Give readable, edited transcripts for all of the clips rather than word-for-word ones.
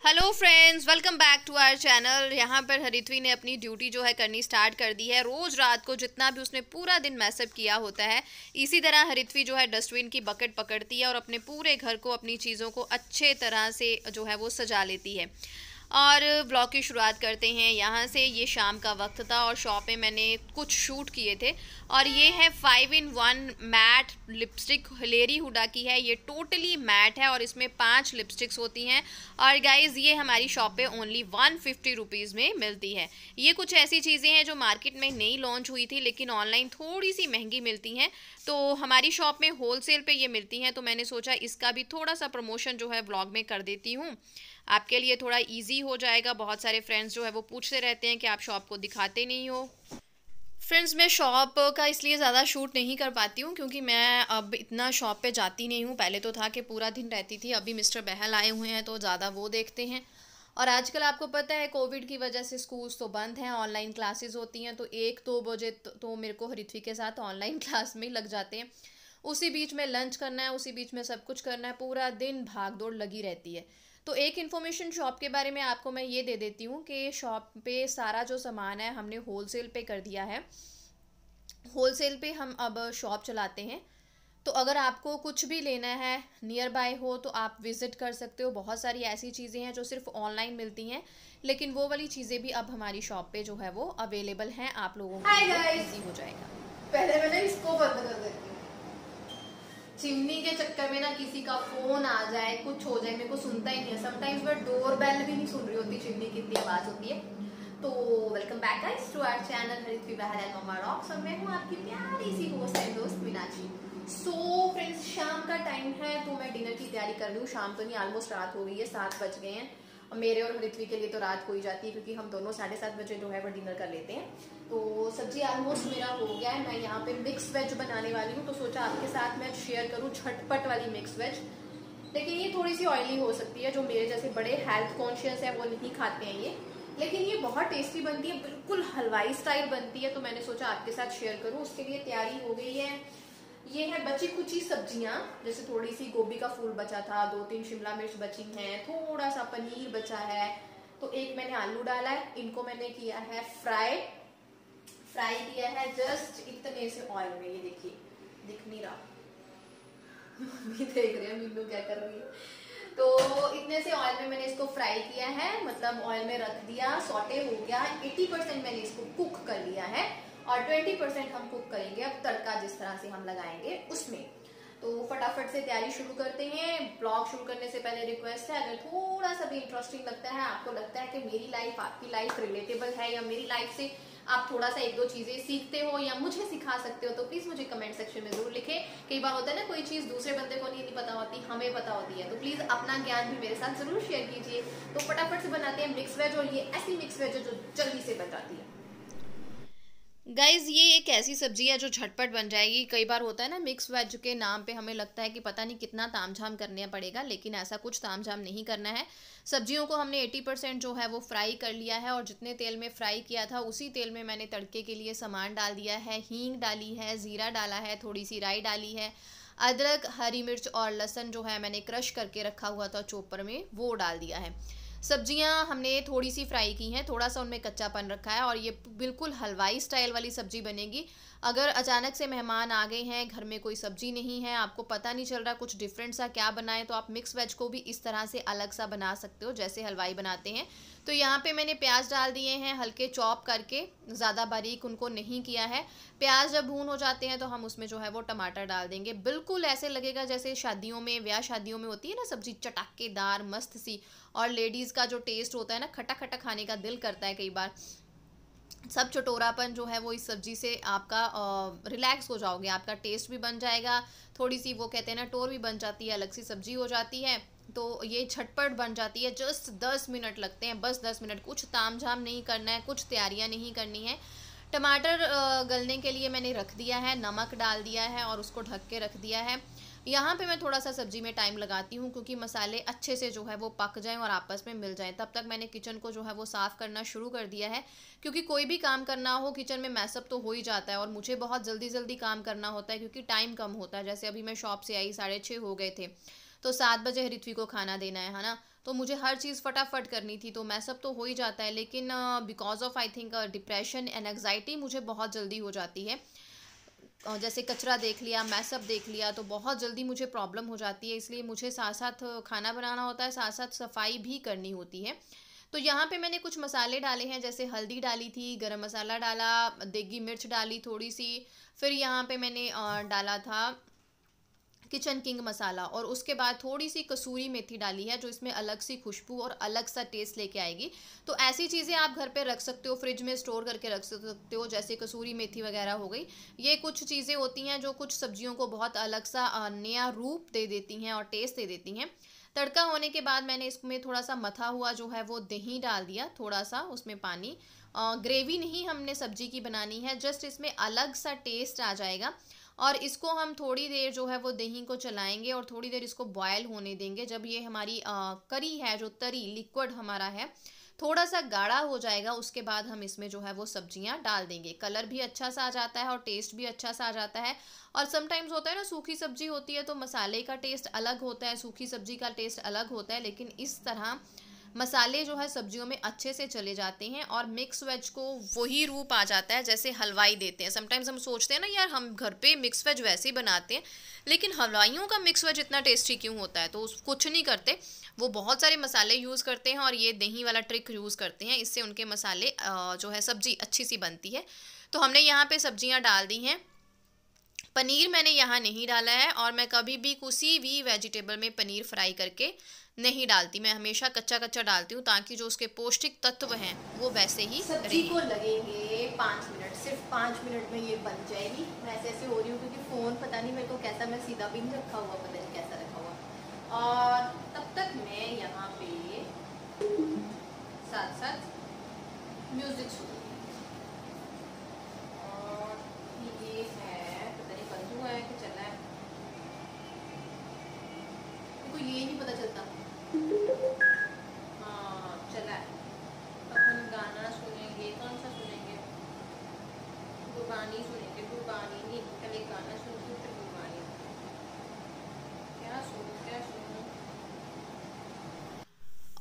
Hello friends, welcome back to our channel. यहाँ पर हरित्वी ने अपनी ड्यूटी जो है करनी स्टार्ट कर दी है। रोज़ रात को जितना भी उसने पूरा दिन मैसअप किया होता है, इसी तरह हरित्वी जो है डस्टबिन की बकेट पकड़ती है और अपने पूरे घर को, अपनी चीज़ों को अच्छे तरह से जो है वो सजा लेती है। और ब्लॉग की शुरुआत करते हैं यहाँ से। ये शाम का वक्त था और शॉप में मैंने कुछ शूट किए थे और ये है 5-in-1 matte lipstick, Hillary Hooda की है। ये टोटली मैट है और इसमें 5 लिपस्टिक्स होती हैं। और गाइज ये हमारी शॉप पे ओनली 150 रुपीज़ में मिलती है। ये कुछ ऐसी चीज़ें हैं जो मार्केट में नई लॉन्च हुई थी लेकिन ऑनलाइन थोड़ी सी महंगी मिलती हैं, तो हमारी शॉप में होलसेल पे ये मिलती हैं। तो मैंने सोचा इसका भी थोड़ा सा प्रमोशन जो है ब्लॉग में कर देती हूँ, आपके लिए थोड़ा इजी हो जाएगा। बहुत सारे फ्रेंड्स जो है वो पूछते रहते हैं कि आप शॉप को दिखाते नहीं हो। फ्रेंड्स, मैं शॉप का इसलिए ज़्यादा शूट नहीं कर पाती हूँ क्योंकि मैं अब इतना शॉप पे जाती नहीं हूँ। पहले तो था कि पूरा दिन रहती थी, अभी मिस्टर बहल आए हुए हैं तो ज़्यादा वो देखते हैं। और आजकल आपको पता है कोविड की वजह से स्कूल्स तो बंद हैं, ऑनलाइन क्लासेस होती हैं, तो 1-2 बजे तो मेरे को हरित्वी के साथ ऑनलाइन क्लास में ही लग जाते हैं। उसी बीच में लंच करना है, उसी बीच में सब कुछ करना है, पूरा दिन भाग दौड़ लगी रहती है। तो एक इन्फॉर्मेशन शॉप के बारे में आपको मैं ये दे देती हूँ कि शॉप पे सारा जो सामान है हमने होलसेल पे कर दिया है। होलसेल पे हम अब शॉप चलाते हैं, तो अगर आपको कुछ भी लेना है नियर बाय हो तो आप विज़िट कर सकते हो। बहुत सारी ऐसी चीज़ें हैं जो सिर्फ ऑनलाइन मिलती हैं, लेकिन वो वाली चीज़ें भी अब हमारी शॉप पे जो है वो अवेलेबल हैं आप लोगों को, ईजी हो जाएगा। पहले मैंने इसको बंद कर देती हूँ। चिमनी के चक्कर में ना किसी का फोन आ जाए, कुछ हो जाए, मेरे को सुनता ही नहीं है। समटाइम्स मैं डोर बेल भी नहीं सुन रही होती, चिमनी की इतनी आवाज होती है। तो welcome back guys to our channel Haritvi Behl and mamma rocks, और मैं हूँ आपकी प्यारी सी होस्ट एंड दोस्त मीनाक्षी। सो फ्रेंड्स, शाम का टाइम है तो मैं डिनर की तैयारी कर रही हूँ। शाम तो नहीं, ऑलमोस्ट रात हो गई है, 7 बज गए हैं। और मेरे और हरित्वी के लिए तो रात हो ही जाती है क्योंकि हम दोनों 7:30 बजे जो है वो डिनर कर लेते हैं। तो सब्जी ऑलमोस्ट मेरा हो गया है। मैं यहाँ पे मिक्स वेज बनाने वाली हूँ, तो सोचा आपके साथ मैं शेयर करूँ झटपट वाली मिक्स वेज। लेकिन ये थोड़ी सी ऑयली हो सकती है, जो मेरे जैसे बड़े हेल्थ कॉन्शियस है वो नहीं खाते हैं ये, लेकिन ये बहुत टेस्टी बनती है, बिल्कुल हलवाई स्टाइल बनती है। तो मैंने सोचा आपके साथ शेयर करूँ। उसके लिए तैयारी हो गई है। ये है बची कुची सब्जियां, जैसे थोड़ी सी गोभी का फूल बचा था, 2-3 शिमला मिर्च बची हैं, थोड़ा सा पनीर बचा है, तो एक मैंने आलू डाला है। इनको मैंने किया है फ्राई किया है जस्ट इतने से ऑयल में। ये देखिए, दिख नहीं रहा मम्मी देख रही है मीनू क्या कर रही है। तो इतने से ऑयल में मैंने इसको फ्राई किया है, मतलब ऑयल में रख दिया, सॉटे हो गया। 80% मैंने इसको कुक कर लिया है और 20% हम कुक करेंगे अब तड़का जिस तरह से हम लगाएंगे उसमें। तो फटाफट से तैयारी शुरू करते हैं। ब्लॉग शुरू करने से पहले रिक्वेस्ट है, अगर थोड़ा सा भी इंटरेस्टिंग लगता है, आपको लगता है कि मेरी लाइफ आपकी लाइफ रिलेटेबल है या मेरी लाइफ से आप थोड़ा सा 1-2 चीजें सीखते हो या मुझे सिखा सकते हो, तो प्लीज मुझे कमेंट सेक्शन में जरूर लिखें। कई बार होता है ना, कोई चीज दूसरे बंदे को नहीं पता होती, हमें पता होती है, तो प्लीज अपना ज्ञान भी मेरे साथ जरूर शेयर कीजिए। तो फटाफट से बनाते हैं मिक्स वेज, और ये ऐसी मिक्स वेज है जो जल्दी से बन जाती है। गाइज ये एक ऐसी सब्जी है जो झटपट बन जाएगी। कई बार होता है ना, मिक्स वेज के नाम पे हमें लगता है कि पता नहीं कितना तामझाम करना पड़ेगा, लेकिन ऐसा कुछ तामझाम नहीं करना है। सब्जियों को हमने 80% जो है वो फ्राई कर लिया है और जितने तेल में फ्राई किया था उसी तेल में मैंने तड़के के लिए सामान डाल दिया है। हींग डाली है, ज़ीरा डाला है, थोड़ी सी राई डाली है, अदरक, हरी मिर्च और लहसुन जो है मैंने क्रश करके रखा हुआ था चॉपर में, वो डाल दिया है। सब्जियां हमने थोड़ी सी फ्राई की हैं, थोड़ा सा उनमें कच्चापन रखा है और ये बिल्कुल हलवाई स्टाइल वाली सब्जी बनेगी। अगर अचानक से मेहमान आ गए हैं, घर में कोई सब्जी नहीं है, आपको पता नहीं चल रहा कुछ डिफरेंट सा क्या बनाएं, तो आप मिक्स वेज को भी इस तरह से अलग सा बना सकते हो जैसे हलवाई बनाते हैं। तो यहाँ पे मैंने प्याज डाल दिए हैं हल्के चॉप करके, ज़्यादा बारीक उनको नहीं किया है। प्याज जब भून हो जाते हैं तो हम उसमें जो है वो टमाटर डाल देंगे। बिल्कुल ऐसे लगेगा जैसे शादियों में, ब्याह शादियों में होती है ना सब्जी, चटाकेदार मस्त सी। और लेडीज़ का जो टेस्ट होता है ना, खट्टा खट्टा खाने का दिल करता है कई बार, सब चटोरापन जो है वो इस सब्जी से आपका रिलैक्स हो जाओगे, आपका टेस्ट भी बन जाएगा, थोड़ी सी वो कहते हैं ना टोर भी बन जाती है, अलग सी सब्जी हो जाती है। तो ये झटपट बन जाती है, जस्ट 10 मिनट लगते हैं, बस 10 मिनट, कुछ तामझाम नहीं करना है, कुछ तैयारियां नहीं करनी है। टमाटर गलने के लिए मैंने रख दिया है, नमक डाल दिया है और उसको ढक के रख दिया है। यहाँ पे मैं थोड़ा सा सब्जी में टाइम लगाती हूँ क्योंकि मसाले अच्छे से जो है वो पक जाएं और आपस में मिल जाएं। तब तक मैंने किचन को जो है वो साफ़ करना शुरू कर दिया है, क्योंकि कोई भी काम करना हो किचन में मैसअप तो हो ही जाता है और मुझे बहुत जल्दी जल्दी काम करना होता है क्योंकि टाइम कम होता है। जैसे अभी मैं शॉप से आई, 6:30 हो गए थे, तो 7 बजे हरित्वी को खाना देना है ना, तो मुझे हर चीज़ फटाफट करनी थी, तो मैसअप तो हो ही जाता है, लेकिन because of I think depression and anxiety मुझे बहुत जल्दी हो जाती है। जैसे कचरा देख लिया, मैसअप देख लिया, तो बहुत जल्दी मुझे प्रॉब्लम हो जाती है, इसलिए मुझे साथ साथ खाना बनाना होता है, साथ साथ सफाई भी करनी होती है। तो यहाँ पे मैंने कुछ मसाले डाले हैं, जैसे हल्दी डाली थी, गरम मसाला डाला, देगी मिर्च डाली थोड़ी सी, फिर यहाँ पे मैंने डाला था किचन किंग मसाला, और उसके बाद थोड़ी सी कसूरी मेथी डाली है, जो इसमें अलग सी खुशबू और अलग सा टेस्ट लेके आएगी। तो ऐसी चीज़ें आप घर पे रख सकते हो, फ्रिज में स्टोर करके रख सकते हो, जैसे कसूरी मेथी वगैरह हो गई। ये कुछ चीज़ें होती हैं जो कुछ सब्जियों को बहुत अलग सा नया रूप दे देती हैं और टेस्ट दे देती हैं। तड़का होने के बाद मैंने इसमें थोड़ा सा मथा हुआ जो है वो दही डाल दिया, थोड़ा सा उसमें पानी। ग्रेवी नहीं हमने सब्जी की बनानी है, जस्ट इसमें अलग सा टेस्ट आ जाएगा। और इसको हम थोड़ी देर जो है वो दही को चलाएंगे और थोड़ी देर इसको बॉयल होने देंगे। जब ये हमारी करी है, जो तरी लिक्विड हमारा है, थोड़ा सा गाढ़ा हो जाएगा, उसके बाद हम इसमें जो है वो सब्जियां डाल देंगे। कलर भी अच्छा सा आ जाता है और टेस्ट भी अच्छा सा आ जाता है। और समटाइम्स होता है ना, सूखी सब्जी होती है तो मसाले का टेस्ट अलग होता है, सूखी सब्जी का टेस्ट अलग होता है, लेकिन इस तरह मसाले जो है सब्जियों में अच्छे से चले जाते हैं और मिक्स वेज को वही रूप आ जाता है जैसे हलवाई देते हैं। समटाइम्स हम सोचते हैं ना, यार हम घर पे मिक्स वेज वैसे ही बनाते हैं, लेकिन हलवाइयों का मिक्स वेज इतना टेस्टी क्यों होता है? तो कुछ नहीं करते, वो बहुत सारे मसाले यूज़ करते हैं और ये दही वाला ट्रिक यूज़ करते हैं, इससे उनके मसाले जो है सब्जी अच्छी सी बनती है। तो हमने यहाँ पे सब्जियाँ डाल दी हैं। पनीर मैंने यहाँ नहीं डाला है, और मैं कभी भी किसी भी वेजिटेबल में पनीर फ्राई करके नहीं डालती, मैं हमेशा कच्चा कच्चा डालती हूँ, ताकि जो उसके पौष्टिक तत्व हैं वो वैसे ही सब्जी को लगेंगे 5 मिनट, सिर्फ 5 मिनट में ये बन जाएगी। मैं ऐसे हो रही हूँ क्योंकि फ़ोन पता नहीं मेरे को कैसा, मैं सीधा भी नहीं रखा हुआ, पता नहीं कैसा रखा हुआ। और तब तक मैं यहाँ पे साथ साथ म्यूजिक सुनूँगी। और ये है, पता नहीं बंद हुआ है कि चला है, मेरे को ये नहीं पता चलता। हाँ चला है। अपन गाना सुनेंगे, कौन सा सुनेंगे? गुरबानी सुनेंगे। गुरबानी नहीं, पहले गाना सुनती हूँ फिर गुरबानी। क्या सुनूं?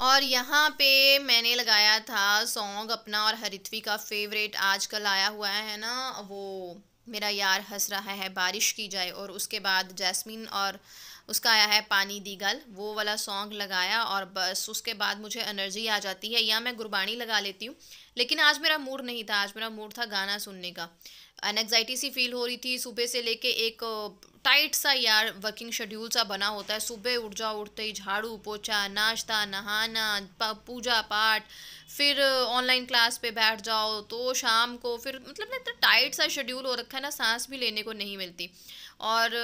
और यहाँ पे मैंने लगाया था सॉन्ग अपना और हरित्वी का फेवरेट आजकल आया हुआ है ना, वो मेरा यार हंस रहा है बारिश की जाए, और उसके बाद जैस्मीन और उसका आया है पानी दी गल, वो वाला सॉन्ग लगाया, और बस उसके बाद मुझे एनर्जी आ जाती है। या मैं गुरबानी लगा लेती हूँ, लेकिन आज मेरा मूड नहीं था, आज मेरा मूड था गाना सुनने का। एनग्जाइटी सी फील हो रही थी सुबह से लेके, एक टाइट सा यार वर्किंग शेड्यूल सा बना होता है। सुबह उठ जाओ, उठते ही झाड़ू पोछा, नाश्ता, नहाना, पूजा पाठ, फिर ऑनलाइन क्लास पे बैठ जाओ, तो शाम को फिर मतलब ना इतना टाइट सा शेड्यूल हो रखा है ना, सांस भी लेने को नहीं मिलती। और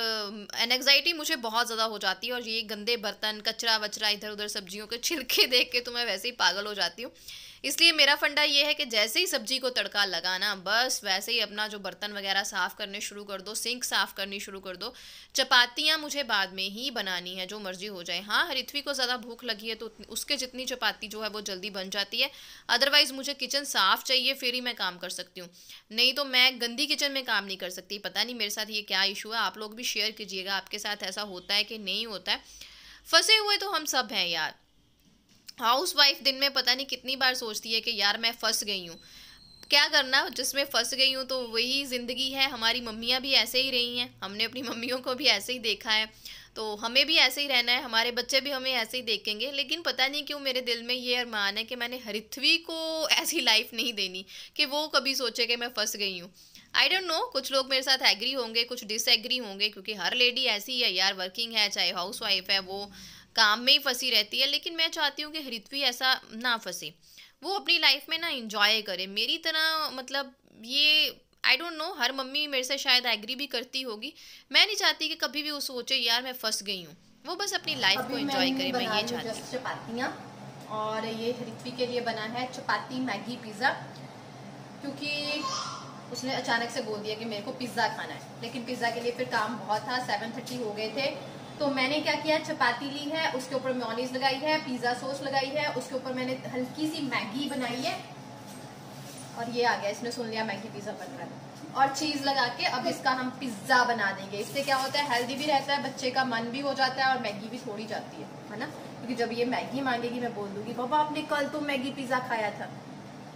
एनग्जाइटी मुझे बहुत ज़्यादा हो जाती है, और ये गंदे बर्तन, कचरा वचरा, इधर उधर सब्जियों के छिलके देख के तो मैं वैसे ही पागल हो जाती हूँ। इसलिए मेरा फंडा ये है कि जैसे ही सब्जी को तड़का लगाना, बस वैसे ही अपना जो बर्तन वगैरह साफ़ करने शुरू कर दो, सिंक साफ़ करनी शुरू कर दो। चपातियाँ मुझे बाद में ही बनानी है, जो मर्जी हो जाए। हाँ, हरित्वी को ज़्यादा भूख लगी है तो उसके जितनी चपाती जो है वो जल्दी बन जाती है, अदरवाइज़ मुझे किचन साफ़ चाहिए, फिर ही मैं काम कर सकती हूँ, नहीं तो मैं गंदी किचन में काम नहीं कर सकती। पता नहीं मेरे साथ ये क्या इशू है, आप लोग भी शेयर कीजिएगा, आपके साथ ऐसा होता है कि नहीं होता है? फंसे हुए तो हम सब हैं यार। हाउस वाइफ दिन में पता नहीं कितनी बार सोचती है कि यार मैं फंस गई हूँ, क्या करना, जिसमें फंस गई हूँ तो वही ज़िंदगी है। हमारी मम्मियाँ भी ऐसे ही रही हैं, हमने अपनी मम्मियों को भी ऐसे ही देखा है, तो हमें भी ऐसे ही रहना है, हमारे बच्चे भी हमें ऐसे ही देखेंगे। लेकिन पता नहीं क्यों मेरे दिल में ये अरमान है कि मैंने हरित्वी को ऐसी लाइफ नहीं देनी कि वो कभी सोचे कि मैं फंस गई हूँ। आई डोंट नो, कुछ लोग मेरे साथ एग्री होंगे, कुछ डिसएग्री होंगे, क्योंकि हर लेडी ऐसी है यार, वर्किंग है चाहे हाउस वाइफ है, वो काम में ही फंसी रहती है। लेकिन मैं चाहती हूँ कि हरित्वी ऐसा ना फंसे, वो अपनी लाइफ में ना इंजॉय करे मेरी तरह। मतलब ये I don't know, her mummy मेरे से शायद एग्री भी करती होगी। मैं नहीं चाहती कि कभी भी वो सोचे यार मैं फंस गई हूँ, वो बस अपनी लाइफ को एंजॉय करे, मैं ये चाहती हूँ। चपातियाँ, और ये हरित्वी के लिए बना है चपाती मैगी पिज़्ज़ा, क्योंकि उसने अचानक से बोल दिया कि मेरे को पिज़्ज़ा खाना है। लेकिन पिज़्ज़ा के लिए फिर काम बहुत था, 7:30 हो गए थे, तो मैंने क्या किया, चपाती ली है, उसके ऊपर मेयोनीज लगाई है, पिज़्ज़ा सॉस लगाई है, उसके ऊपर मैंने हल्की सी मैगी बनाई है, और ये आ गया, इसने सुन लिया मैगी पिज़्ज़ा बन रहा है, और चीज़ लगा के अब इसका हम पिज़्ज़ा बना देंगे। इससे क्या होता है, हेल्दी भी रहता है, बच्चे का मन भी हो जाता है, और मैगी भी थोड़ी जाती है ना। क्योंकि जब ये मैगी मांगेगी मैं बोल दूंगी पापा आपने कल तो मैगी पिज्जा खाया था।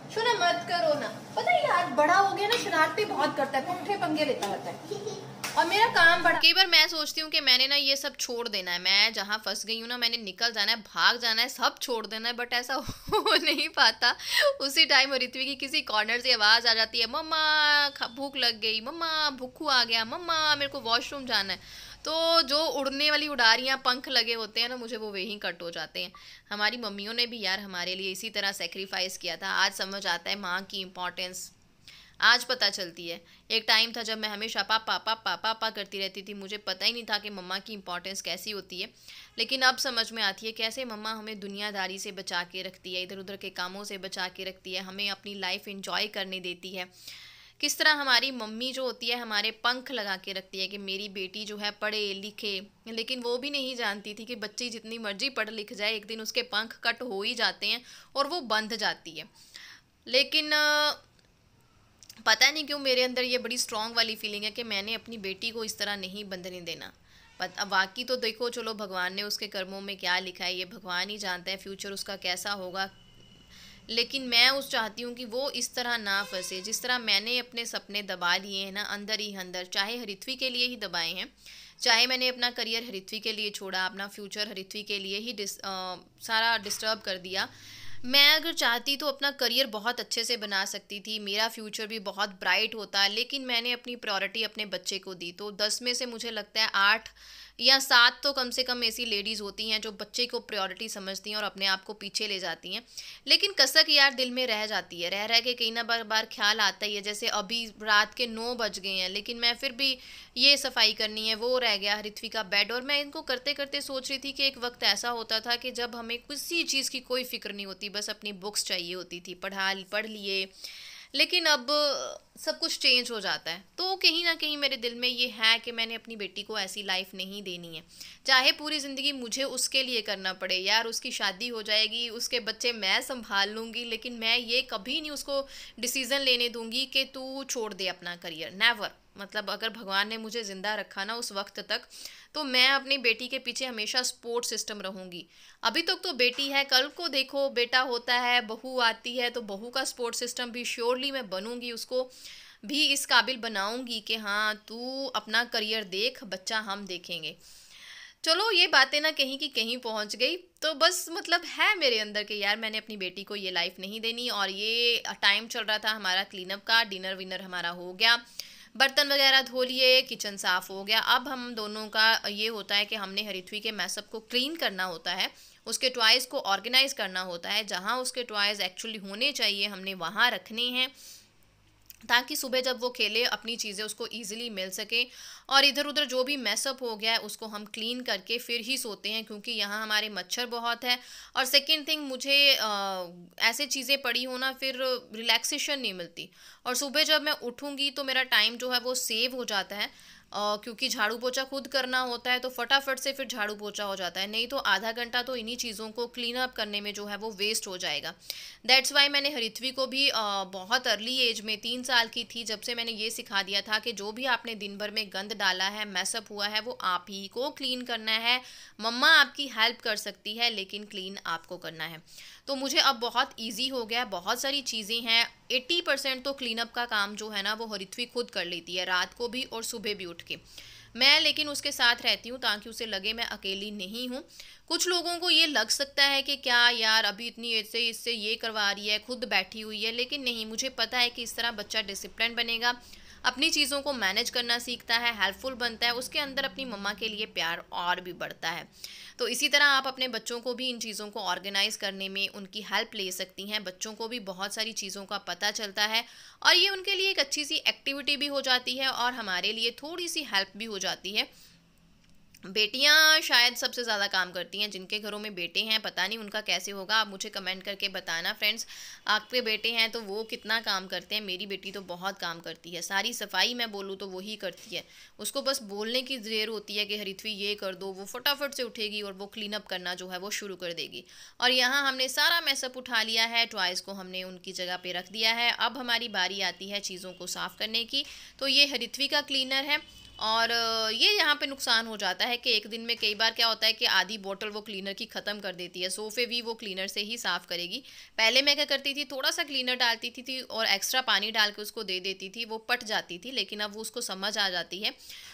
शोना मत करो ना, पता है यार बड़ा हो गया ना, शरारतें बहुत करता है, पुट्ठे पंगे लेता रहता है और मेरा काम बड़ा। कई बार मैं सोचती हूँ कि मैंने ना ये सब छोड़ देना है, मैं जहाँ फंस गई हूँ ना मैंने निकल जाना है, भाग जाना है, सब छोड़ देना है, बट ऐसा हो नहीं पाता। उसी टाइम ऋत्वी की किसी कॉर्नर से आवाज़ आ जाती है, मम्मा भूख लग गई, मम्मा भूखू आ गया, मम्मा मेरे को वॉशरूम जाना है। तो जो उड़ने वाली उड़ारियाँ पंख लगे होते हैं ना, मुझे वो वहीं कट हो जाते हैं। हमारी मम्मियों ने भी यार हमारे लिए इसी तरह सेक्रीफाइस किया था। आज समझ आता है माँ की इम्पोर्टेंस, आज पता चलती है। एक टाइम था जब मैं हमेशा पापा पापा पापा करती रहती थी, मुझे पता ही नहीं था कि मम्मा की इम्पोर्टेंस कैसी होती है। लेकिन अब समझ में आती है कैसे मम्मा हमें दुनियादारी से बचा के रखती है, इधर उधर के कामों से बचा के रखती है, हमें अपनी लाइफ एंजॉय करने देती है। किस तरह हमारी मम्मी जो होती है हमारे पंख लगा के रखती है कि मेरी बेटी जो है पढ़े लिखे। लेकिन वो भी नहीं जानती थी कि बच्ची जितनी मर्जी पढ़ लिख जाए, एक दिन उसके पंख कट हो ही जाते हैं और वो बंध जाती है। लेकिन पता नहीं क्यों मेरे अंदर ये बड़ी स्ट्रॉन्ग वाली फीलिंग है कि मैंने अपनी बेटी को इस तरह नहीं बंधने देना। अब बाकी तो देखो चलो भगवान ने उसके कर्मों में क्या लिखा है ये भगवान ही जानता है, फ्यूचर उसका कैसा होगा। लेकिन मैं उस चाहती हूँ कि वो इस तरह ना फंसे जिस तरह मैंने अपने सपने दबा लिए हैं ना अंदर ही अंदर, चाहे हरित्वी के लिए ही दबाए हैं, चाहे मैंने अपना करियर हरित्वी के लिए छोड़ा, अपना फ्यूचर हरित्वी के लिए ही सारा डिस्टर्ब कर दिया। मैं अगर चाहती तो अपना करियर बहुत अच्छे से बना सकती थी, मेरा फ्यूचर भी बहुत ब्राइट होता, लेकिन मैंने अपनी प्रायोरिटी अपने बच्चे को दी। तो 10 में से मुझे लगता है 8 या 7 तो कम से कम ऐसी लेडीज़ होती हैं जो बच्चे को प्रायोरिटी समझती हैं और अपने आप को पीछे ले जाती हैं। लेकिन कसक यार दिल में रह जाती है, रह रह के कई ना बार ख्याल आता ही है। जैसे अभी रात के 9 बज गए हैं लेकिन मैं फिर भी ये सफाई करनी है, वो रह गया हरित्वी का बेड, और मैं इनको करते करते सोच रही थी कि एक वक्त ऐसा होता था कि जब हमें किसी चीज़ की कोई फिक्र नहीं होती, बस अपनी बुक्स चाहिए होती थी, पढ़ लिए। लेकिन अब सब कुछ चेंज हो जाता है। तो कहीं ना कहीं मेरे दिल में ये है कि मैंने अपनी बेटी को ऐसी लाइफ नहीं देनी है, चाहे पूरी ज़िंदगी मुझे उसके लिए करना पड़े। यार उसकी शादी हो जाएगी, उसके बच्चे मैं संभाल लूँगी, लेकिन मैं ये कभी नहीं उसको डिसीज़न लेने दूंगी कि तू छोड़ दे अपना करियर, नेवर। मतलब अगर भगवान ने मुझे ज़िंदा रखा ना उस वक्त तक, तो मैं अपनी बेटी के पीछे हमेशा सपोर्ट सिस्टम रहूँगी। अभी तक तो बेटी है, कल को देखो बेटा होता है, बहू आती है, तो बहू का सपोर्ट सिस्टम भी श्योरली मैं बनूँगी, उसको भी इस काबिल बनाऊँगी कि हाँ तू अपना करियर देख, बच्चा हम देखेंगे। चलो ये बातें ना कहीं की कहीं पहुंच गई। तो बस मतलब है मेरे अंदर कि यार मैंने अपनी बेटी को ये लाइफ नहीं देनी। और ये टाइम चल रहा था हमारा क्लीनअप का, डिनर विनर हमारा हो गया, बर्तन वगैरह धो लिए, किचन साफ़ हो गया। अब हम दोनों का ये होता है कि हमने हरित्वी के मैसअप को क्लीन करना होता है, उसके टॉयज़ को ऑर्गेनाइज़ करना होता है, जहाँ उसके टॉयज़ एक्चुअली होने चाहिए हमने वहाँ रखने हैं, ताकि सुबह जब वो खेले अपनी चीज़ें उसको ईजिली मिल सके। और इधर उधर जो भी मैसअप हो गया है उसको हम क्लीन करके फिर ही सोते हैं, क्योंकि यहाँ हमारे मच्छर बहुत है। और सेकंड थिंग, मुझे ऐसे चीज़ें पड़ी हो ना फिर रिलैक्सेशन नहीं मिलती, और सुबह जब मैं उठूँगी तो मेरा टाइम जो है वो सेव हो जाता है। क्योंकि झाड़ू पोछा खुद करना होता है तो फटाफट से फिर झाड़ू पोछा हो जाता है, नहीं तो आधा घंटा तो इन्हीं चीज़ों को क्लीन अप करने में जो है वो वेस्ट हो जाएगा। दैट्स वाई मैंने हरित्वी को भी बहुत अर्ली एज में 3 साल की थी जब से मैंने ये सिखा दिया था कि जो भी आपने दिन भर में गंद डाला है, मैसअप हुआ है, वो आप ही को क्लीन करना है। मम्मा आपकी हेल्प कर सकती है लेकिन क्लीन आपको करना है। तो मुझे अब बहुत ईजी हो गया, बहुत सारी चीज़ें हैं। 80% तो क्लीनअप का काम जो है ना वो हरित्वी खुद कर लेती है, रात को भी और सुबह भी उठ के। मैं लेकिन उसके साथ रहती हूँ ताकि उसे लगे मैं अकेली नहीं हूँ। कुछ लोगों को ये लग सकता है कि क्या यार अभी इतनी एज से इससे ये करवा रही है, खुद बैठी हुई है, लेकिन नहीं, मुझे पता है कि इस तरह बच्चा डिसिप्लिन बनेगा, अपनी चीज़ों को मैनेज करना सीखता है, हेल्पफुल बनता है, उसके अंदर अपनी मम्मा के लिए प्यार और भी बढ़ता है। तो इसी तरह आप अपने बच्चों को भी इन चीज़ों को ऑर्गेनाइज करने में उनकी हेल्प ले सकती हैं। बच्चों को भी बहुत सारी चीज़ों का पता चलता है और ये उनके लिए एक अच्छी सी एक्टिविटी भी हो जाती है और हमारे लिए थोड़ी सी हेल्प भी हो जाती है। बेटियां शायद सबसे ज़्यादा काम करती हैं, जिनके घरों में बेटे हैं पता नहीं उनका कैसे होगा, आप मुझे कमेंट करके बताना फ्रेंड्स। आपके बेटे हैं तो वो कितना काम करते हैं। मेरी बेटी तो बहुत काम करती है, सारी सफाई मैं बोलूँ तो वो ही करती है। उसको बस बोलने की देर होती है कि हरित्वी ये कर दो, वो फटाफट से उठेगी और वो क्लीन अप करना जो है वो शुरू कर देगी। और यहाँ हमने सारा मैसअप उठा लिया है, टॉयज़ को हमने उनकी जगह पे रख दिया है। अब हमारी बारी आती है चीज़ों को साफ़ करने की। तो ये हरित्वी का क्लीनर है और ये यहाँ पे नुकसान हो जाता है कि एक दिन में कई बार क्या होता है कि आधी बोतल वो क्लीनर की ख़त्म कर देती है। सोफ़े भी वो क्लीनर से ही साफ़ करेगी। पहले मैं क्या करती थी, थोड़ा सा क्लीनर डालती थी और एक्स्ट्रा पानी डाल के उसको दे देती थी, वो पट जाती थी। लेकिन अब वो उसको समझ आ जाती है,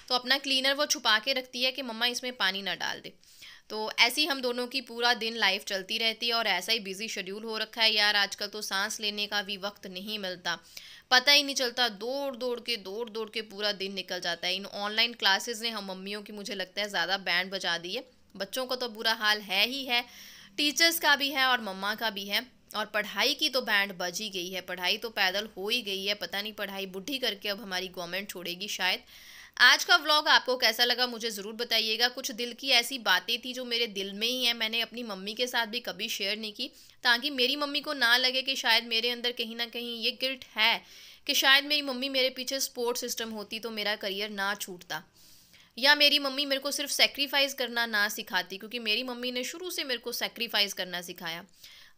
तो अपना क्लीनर वो छुपा के रखती है कि मम्मा इसमें पानी ना डाल दे। तो ऐसी हम दोनों की पूरा दिन लाइफ चलती रहती है और ऐसा ही बिजी शेड्यूल हो रखा है यार। आजकल तो सांस लेने का भी वक्त नहीं मिलता, पता ही नहीं चलता, दौड़ दौड़ के पूरा दिन निकल जाता है। इन ऑनलाइन क्लासेस ने हम मम्मियों की मुझे लगता है ज़्यादा बैंड बजा दी है। बच्चों का तो बुरा हाल है ही है, टीचर्स का भी है और मम्मा का भी है। और पढ़ाई की तो बैंड बज ही गई है, पढ़ाई तो पैदल हो ही गई है। पता नहीं पढ़ाई बुढ़ी करके अब हमारी गवर्नमेंट छोड़ेगी शायद। आज का व्लॉग आपको कैसा लगा मुझे ज़रूर बताइएगा। कुछ दिल की ऐसी बातें थी जो मेरे दिल में ही है, मैंने अपनी मम्मी के साथ भी कभी शेयर नहीं की, ताकि मेरी मम्मी को ना लगे कि शायद मेरे अंदर कहीं ना कहीं ये गिल्ट है कि शायद मेरी मम्मी मेरे पीछे सपोर्ट सिस्टम होती तो मेरा करियर ना छूटता, या मेरी मम्मी मेरे को सिर्फ सेक्रीफाइस करना ना सिखाती, क्योंकि मेरी मम्मी ने शुरू से मेरे को सेक्रीफाइस करना सिखाया।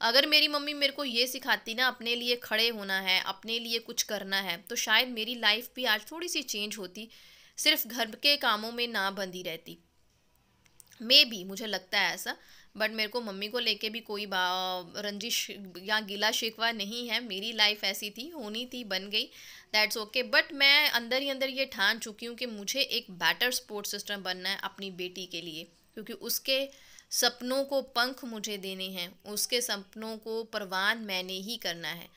अगर मेरी मम्मी मेरे को ये सिखाती ना अपने लिए खड़े होना है, अपने लिए कुछ करना है, तो शायद मेरी लाइफ भी आज थोड़ी सी चेंज होती, सिर्फ घर के कामों में ना बंधी रहती। मे बी मुझे लगता है ऐसा। बट मेरे को मम्मी को लेके भी कोई रंजिश या गिला शिकवा नहीं है। मेरी लाइफ ऐसी थी, होनी थी, बन गई, दैट्स ओके। बट मैं अंदर ही अंदर ये ठान चुकी हूँ कि मुझे एक बेटर सपोर्ट सिस्टम बनना है अपनी बेटी के लिए, क्योंकि उसके सपनों को पंख मुझे देने हैं, उसके सपनों को परवान मैंने ही करना है।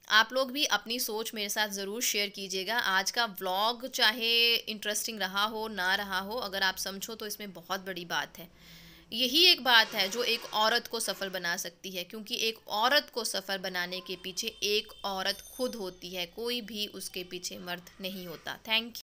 आप लोग भी अपनी सोच मेरे साथ ज़रूर शेयर कीजिएगा। आज का व्लॉग चाहे इंटरेस्टिंग रहा हो ना रहा हो, अगर आप समझो तो इसमें बहुत बड़ी बात है। यही एक बात है जो एक औरत को सफल बना सकती है, क्योंकि एक औरत को सफल बनाने के पीछे एक औरत खुद होती है, कोई भी उसके पीछे मर्द नहीं होता। Thank you.